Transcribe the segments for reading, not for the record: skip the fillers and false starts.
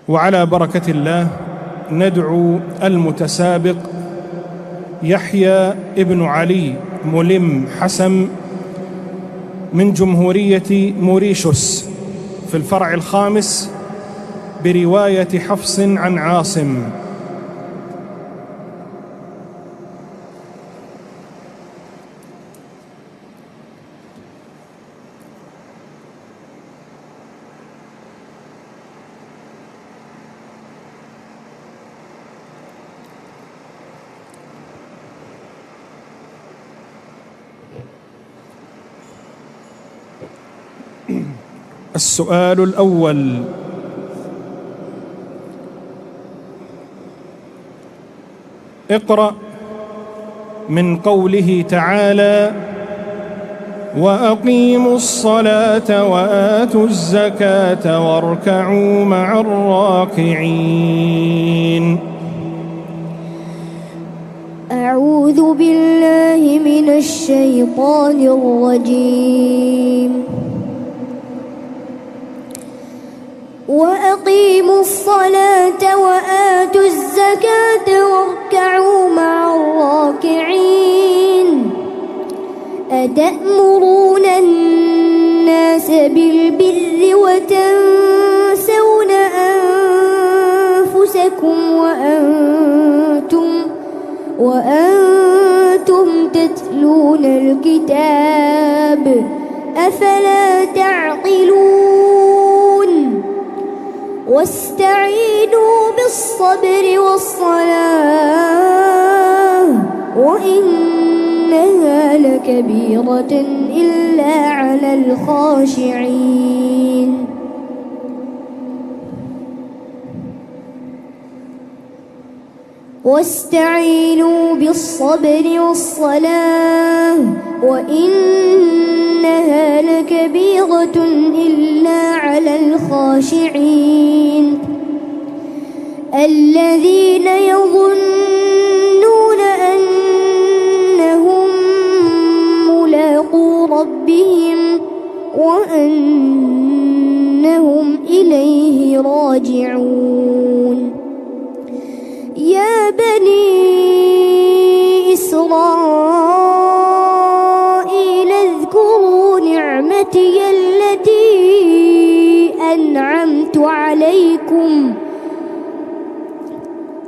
وعلى بركة الله ندعو المتسابق يحيى ابن علي ملم حسن من جمهورية موريشيوس في الفرع الخامس برواية حفص عن عاصم. السؤال الأول: اقرأ من قوله تعالى: وأقيموا الصلاة وآتوا الزكاة واركعوا مع الراكعين. أعوذ بالله من الشيطان الرجيم. وأقيموا الصلاة وآتوا الزكاة واركعوا مع الراكعين. أتأمرون الناس بالبر وتنسون أنفسكم وأنتم تتلون الكتاب أفلا تعقلون. واستعينوا بالصبر والصلاة وإنها لكبيرة إلا على الخاشعين. واستعينوا بالصبر والصلاة وإنها لكبيرة إلا على الخاشعين الذين يظنون أنهم ملاقو ربهم وأنهم إليه راجعون. يا بني إسرائيل اذكروا نعمتي التي أنعمت عليكم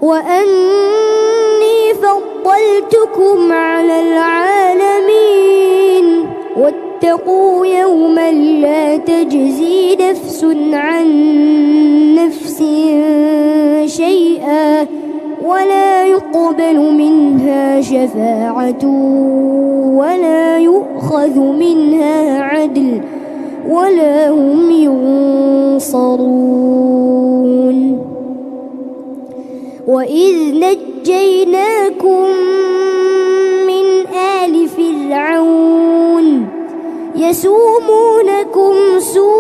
وأني فضلتكم على العالمين. واتقوا يوما لا تجزي نفس عن نفس شيئا ولا يقبل منها شفاعة ولا يؤخذ منها عدل ولا هم ينصرون. وإذ نجيناكم من آل فرعون يسومونكم سوء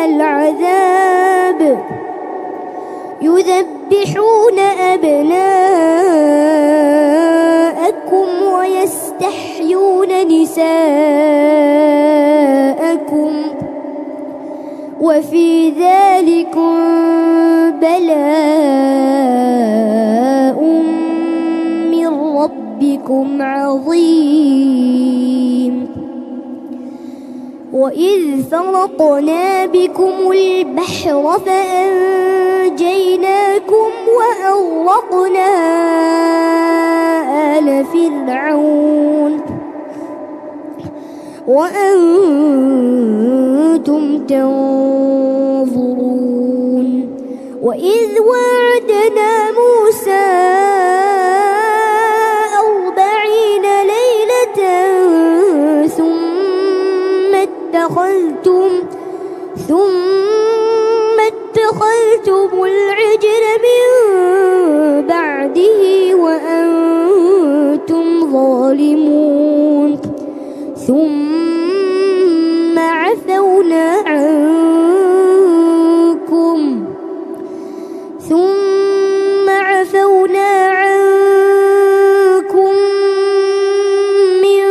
العذاب يذبحون أبناءكم ويستحيون نساءكم وفي ذلكم بلاء من ربكم عظيم. وإذ فرقنا بكم البحر فأنجيناكم وأغرقنا آل فرعون وأنتم تنظرون. وإذ وعدنا موسى 40 ليلة ثم اتخذتم العجل من بعده وأنتم ظالمون. ثم عفونا عنكم من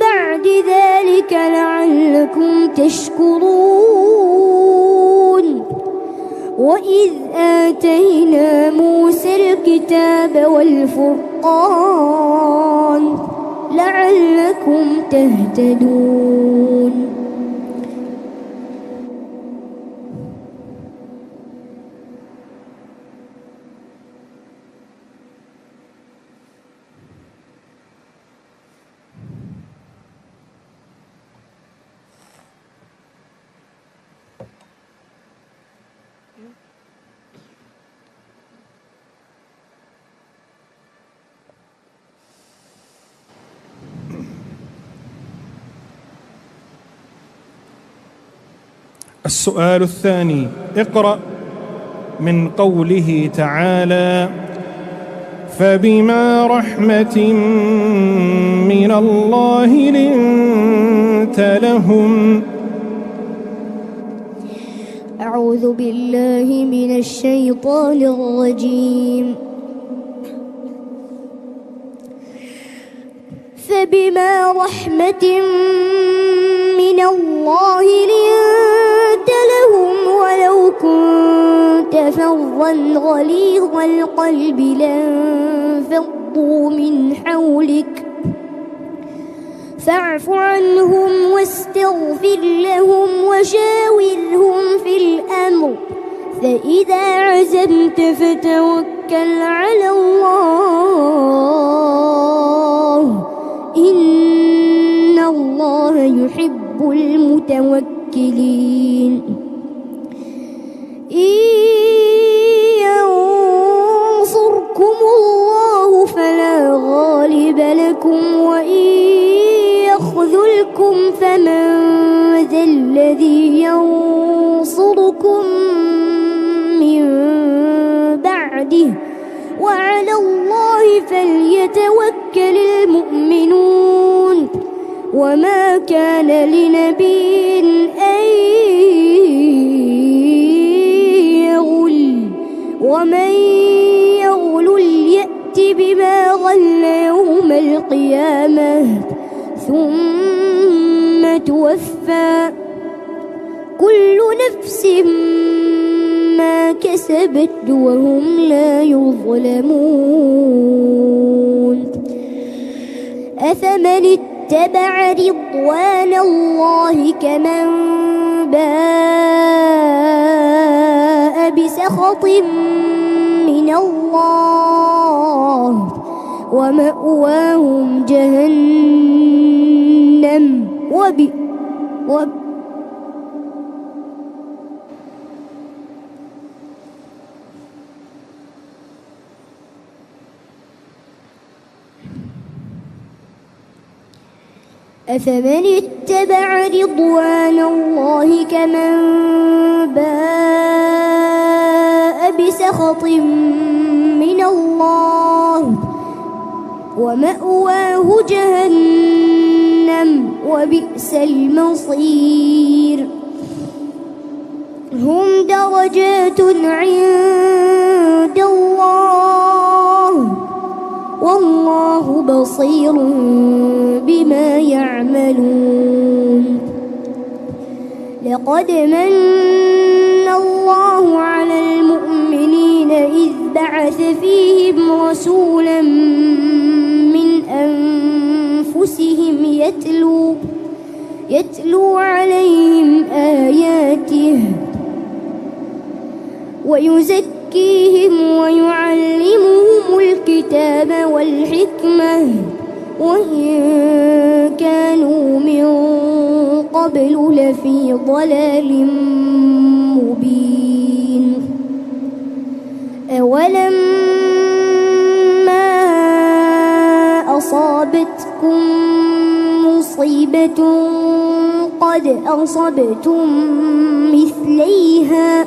بعد ذلك لعلكم تشكرون. وإذ آتينا موسى الكتاب والفرقان لعلكم تهتدون. السؤال الثاني: اقرأ من قوله تعالى: فبما رحمة من الله لنت لهم. أعوذ بالله من الشيطان الرجيم. فبما رحمة من الله لنت لهم ولو كنت فظا غليظ القلب لانفضوا من حولك فاعف عنهم واستغفر لهم وشاورهم في الأمر فإذا عزمت فتوكل على الله إن الله يحب المتوكلين. إن ينصركم الله فلا غالب لكم وإن يخذلكم فمن ذا الذي ينصركم من بعده وعلى الله فليتوكل المؤمنون. وما كان لنبي أن يغل ومن يغل يأت بما غل يوم القيامة ثم توفى كل نفس ما كسبت وهم لا يظلمون. أفمن اتبع رضوان الله كمن باء بسخط من الله ومأواهم جهنم أفمن اتبع رضوان الله كمن باء بسخط من الله ومأواه جهنم وبئس المصير. هم درجات عند الله والله بصير بما يعملون. لقد من الله على المؤمنين إذ بعث فيهم رسولا من أنفسهم يتلو عليهم آياته ويزكيهم ويعلمهم الكتاب والحكمة وإن كانوا من قبل لفي ضلال مبين. أولما أصابتكم مصيبة قد أصبتم مثليها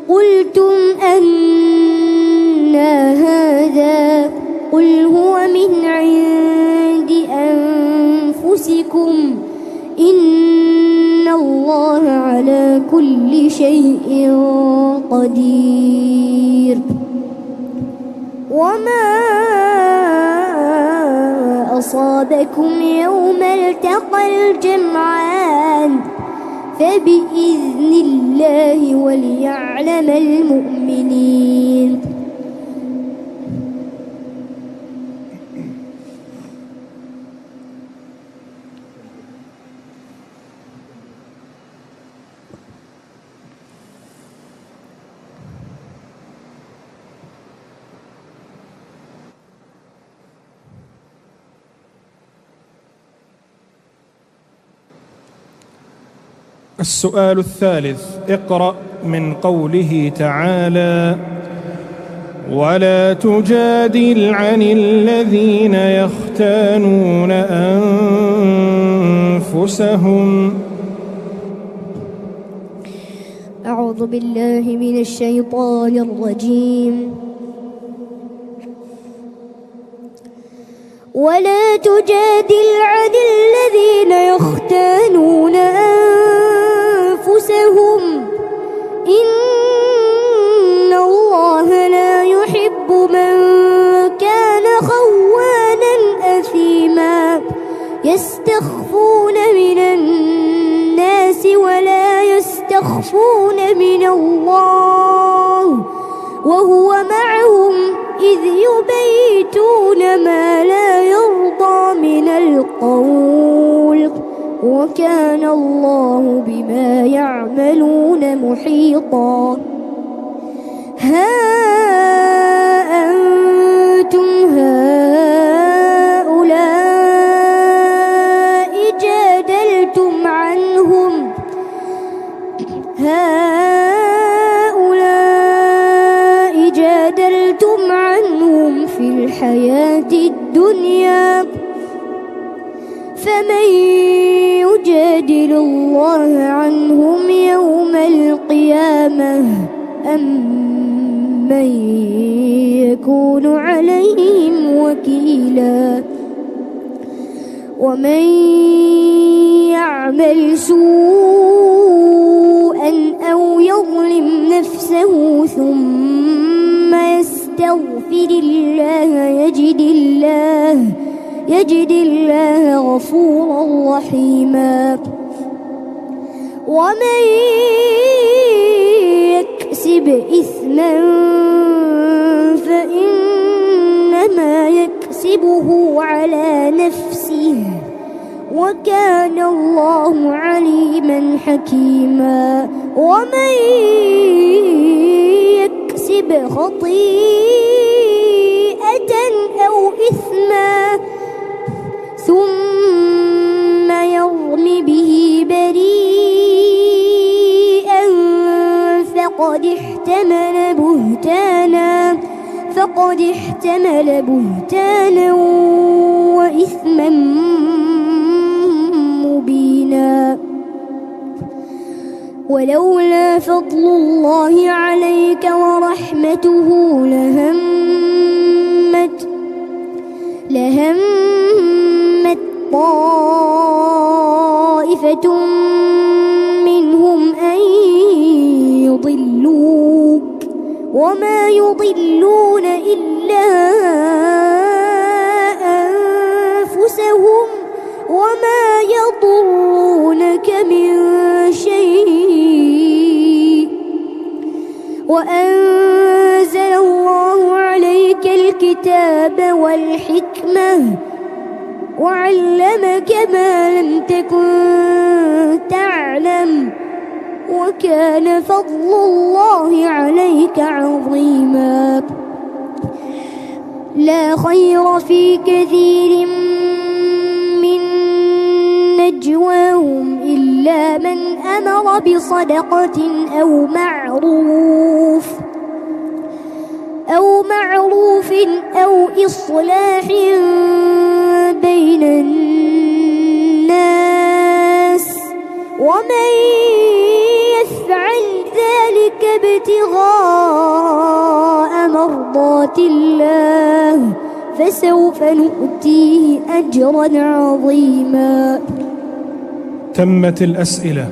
قلتم أنى هذا قل هو من عند أنفسكم إن الله على كل شيء قدير. وما أصابكم يوم التقى الجمعان فبإذن الله وليعلم المؤمنين. السؤال الثالث: اقرأ من قوله تعالى: ولا تجادل عن الذين يختانون أنفسهم. أعوذ بالله من الشيطان الرجيم. ولا تجادل عن الذين يختانون أنفسهم إن الله لا يحب من كان خوانا أثيما يستخفون من الناس ولا يستخفون من الله وهو معهم إذ يبيتون ما لا يرضى من القول وكان الله بما يعملون محيطا. ها أنتم هؤلاء جادلتم عنهم في الحياة الدنيا فمن يجادل الله عنهم يوم القيامة أم من يكون عليهم وكيلا. ومن يعمل سوءا أو يظلم نفسه ثم يستغفر الله يجد الله غفورا رحيما. ومن يكسب إثما فإنما يكسبه على نفسه وكان الله عليما حكيما. ومن يكسب خطيئة أو إثما ثم يرم به بريئا فقد احتمل بهتانا وإثما مبينا. ولولا فضل الله عليك ورحمته لهمت طائفة منهم أن يضلوك وما يضلون إلا أنفسهم وما يضرونك من شيء. وأنزل الله عليك الكتاب والحكمة وعلمك ما لم تكن تعلم وكان فضل الله عليك عظيما. لا خير في كثير من نجواهم إلا من أمر بصدقة أو معروف أو إصلاح بين الناس ومن يفعل ذلك ابتغاء مرضات الله فسوف نؤتيه أجرا عظيما. تمت الأسئلة.